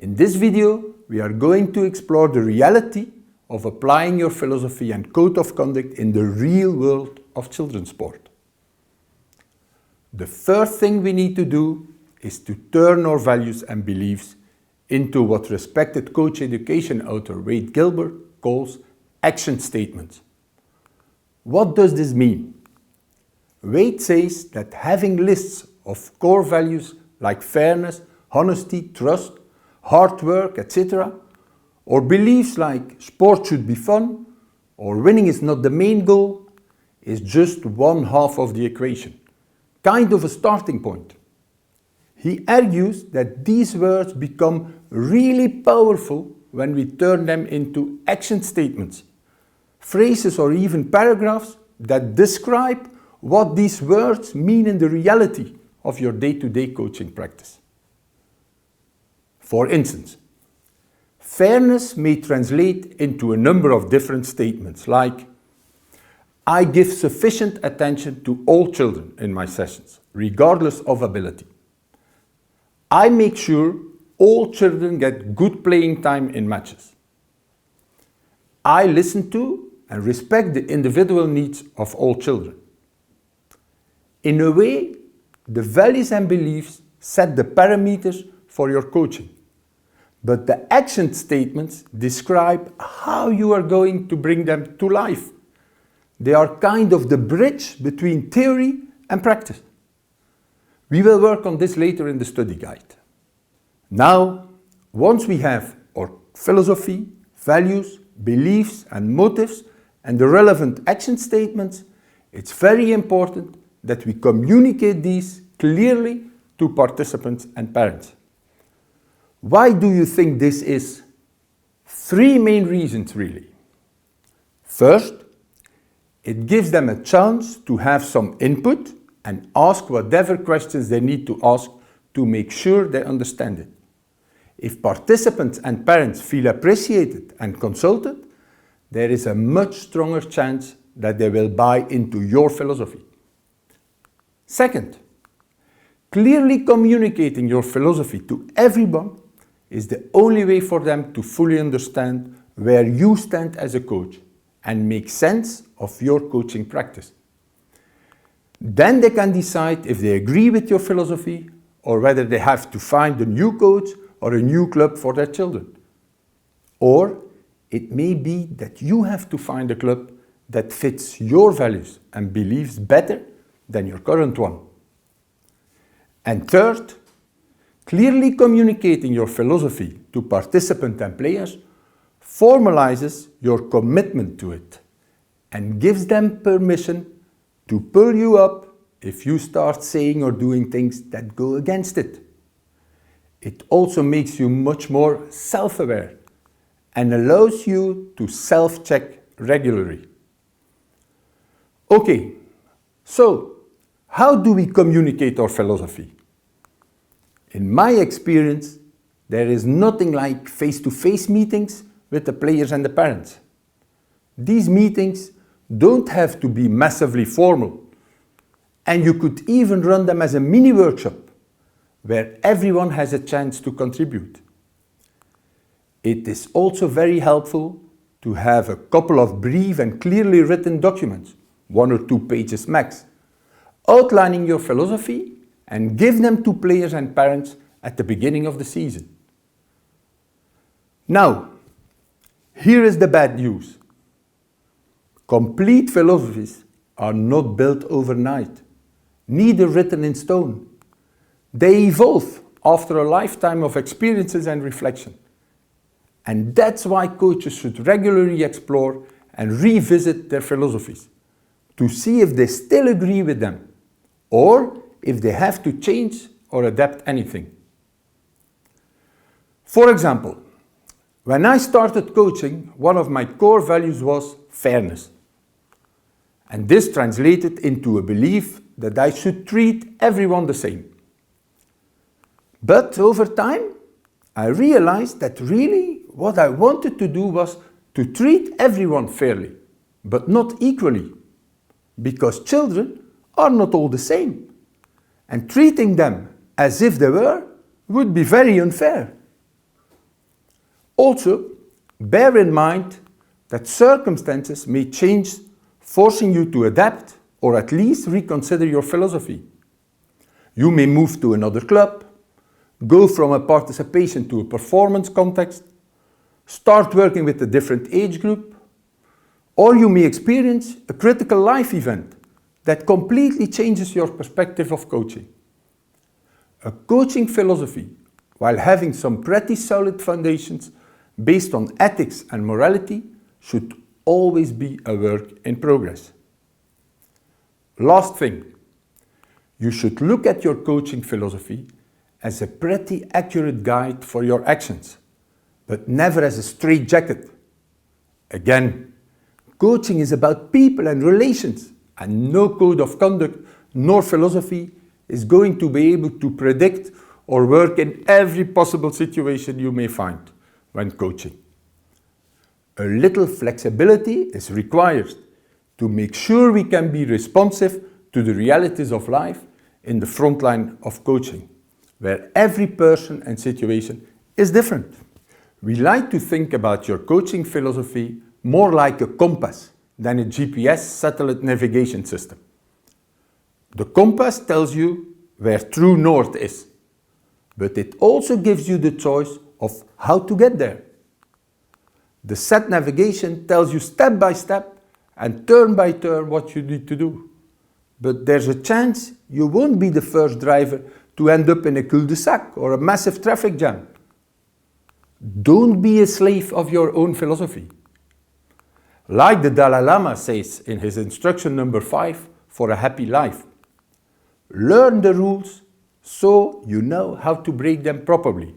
In this video, we are going to explore the reality of applying your philosophy and code of conduct in the real world of children's sport. The first thing we need to do is to turn our values and beliefs into what respected coach education author Wade Gilbert calls action statements. What does this mean? Wade says that having lists of core values like fairness, honesty, trust, hard work, etc., or beliefs like sport should be fun, or winning is not the main goal, is just one half of the equation, kind of a starting point. He argues that these words become really powerful when we turn them into action statements, phrases or even paragraphs that describe what these words mean in the reality of your day-to-day coaching practice. For instance, fairness may translate into a number of different statements like, I give sufficient attention to all children in my sessions, regardless of ability. I make sure all children get good playing time in matches. I listen to and respect the individual needs of all children. In a way, the values and beliefs set the parameters for your coaching, but the action statements describe how you are going to bring them to life. They are kind of the bridge between theory and practice. We will work on this later in the study guide. Now, once we have our philosophy, values, beliefs and motives and the relevant action statements, it's very important that we communicate these clearly to participants and parents. Why do you think this is? 3 main reasons really. First, it gives them a chance to have some input and ask whatever questions they need to ask to make sure they understand it. If participants and parents feel appreciated and consulted, there is a much stronger chance that they will buy into your philosophy. Second, clearly communicating your philosophy to everyone is the only way for them to fully understand where you stand as a coach and make sense of your coaching practice. Then they can decide if they agree with your philosophy or whether they have to find a new coach or a new club for their children. Or it may be that you have to find a club that fits your values and beliefs better than your current one. And third, clearly communicating your philosophy to participants and players formalizes your commitment to it and gives them permission to pull you up if you start saying or doing things that go against it. It also makes you much more self-aware and allows you to self-check regularly. Okay, so how do we communicate our philosophy? In my experience, there is nothing like face-to-face meetings with the players and the parents. These meetings don't have to be massively formal, and you could even run them as a mini workshop where everyone has a chance to contribute. It is also very helpful to have a couple of brief and clearly written documents, 1 or 2 pages max, outlining your philosophy and give them to players and parents at the beginning of the season. Now, here is the bad news. Complete philosophies are not built overnight, neither written in stone. They evolve after a lifetime of experiences and reflection. And that's why coaches should regularly explore and revisit their philosophies to see if they still agree with them or if they have to change or adapt anything. For example, when I started coaching, one of my core values was fairness. And this translated into a belief that I should treat everyone the same. But over time, I realized that really what I wanted to do was to treat everyone fairly, but not equally, because children are not all the same. And treating them as if they were would be very unfair. Also, bear in mind that circumstances may change, forcing you to adapt or at least reconsider your philosophy. You may move to another club, go from a participation to a performance context, start working with a different age group, or you may experience a critical life event that completely changes your perspective of coaching. A coaching philosophy, while having some pretty solid foundations based on ethics and morality, should always be a work in progress. Last thing, you should look at your coaching philosophy as a pretty accurate guide for your actions, but never as a straitjacket. Again, coaching is about people and relations, and no code of conduct nor philosophy is going to be able to predict or work in every possible situation you may find when coaching. A little flexibility is required to make sure we can be responsive to the realities of life in the front line of coaching, where every person and situation is different. We like to think about your coaching philosophy more like a compass than a GPS satellite navigation system. The compass tells you where true north is, but it also gives you the choice of how to get there. The set navigation tells you step by step and turn by turn what you need to do. But there's a chance you won't be the first driver to end up in a cul-de-sac or a massive traffic jam. Don't be a slave of your own philosophy. Like the Dalai Lama says in his instruction number 5 for a happy life, learn the rules so you know how to break them properly.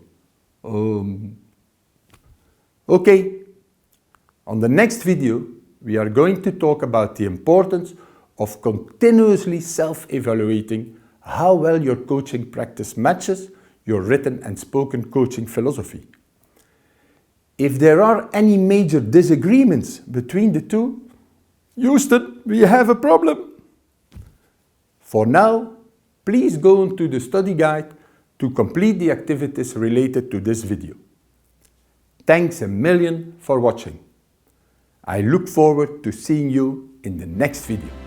Okay, on the next video we are going to talk about the importance of continuously self-evaluating how well your coaching practice matches your written and spoken coaching philosophy. If there are any major disagreements between the two, Houston, we have a problem. For now, please go into the study guide to complete the activities related to this video. Thanks a million for watching. I look forward to seeing you in the next video.